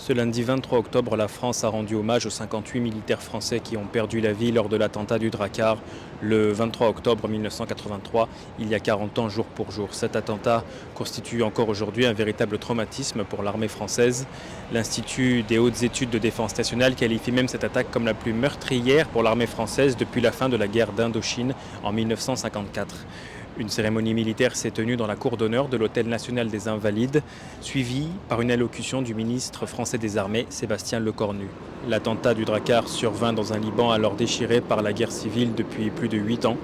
Ce lundi 23 octobre, la France a rendu hommage aux 58 militaires français qui ont perdu la vie lors de l'attentat du Drakkar le 23 octobre 1983, il y a 40 ans jour pour jour. Cet attentat constitue encore aujourd'hui un véritable traumatisme pour l'armée française. L'Institut des hautes études de défense nationale qualifie même cette attaque comme la plus meurtrière pour l'armée française depuis la fin de la guerre d'Indochine en 1954. Une cérémonie militaire s'est tenue dans la cour d'honneur de l'Hôtel national des Invalides, suivie par une allocution du ministre français des Armées, Sébastien Lecornu. L'attentat du Drakkar survint dans un Liban alors déchiré par la guerre civile depuis plus de 8 ans.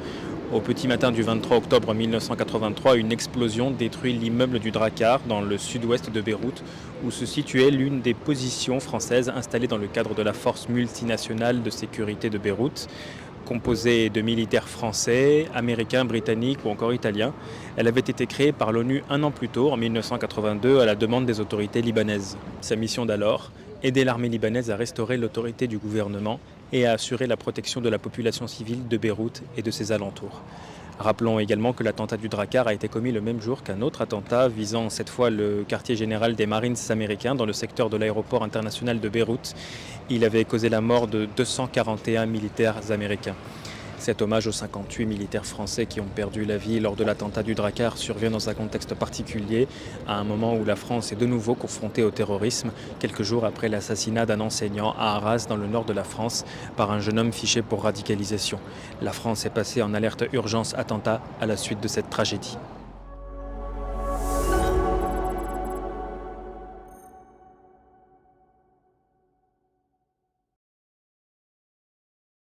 Au petit matin du 23 octobre 1983, une explosion détruit l'immeuble du Drakkar dans le sud-ouest de Beyrouth, où se situait l'une des positions françaises installées dans le cadre de la force multinationale de sécurité de Beyrouth. Composée de militaires français, américains, britanniques ou encore italiens. Elle avait été créée par l'ONU un an plus tôt, en 1982, à la demande des autorités libanaises. Sa mission d'alors, aider l'armée libanaise à restaurer l'autorité du gouvernement et à assurer la protection de la population civile de Beyrouth et de ses alentours. Rappelons également que l'attentat du Drakkar a été commis le même jour qu'un autre attentat visant cette fois le quartier général des Marines américains dans le secteur de l'aéroport international de Beyrouth. Il avait causé la mort de 241 militaires américains. Cet hommage aux 58 militaires français qui ont perdu la vie lors de l'attentat du Drakkar survient dans un contexte particulier, à un moment où la France est de nouveau confrontée au terrorisme, quelques jours après l'assassinat d'un enseignant à Arras, dans le nord de la France, par un jeune homme fiché pour radicalisation. La France est passée en alerte urgence attentat à la suite de cette tragédie.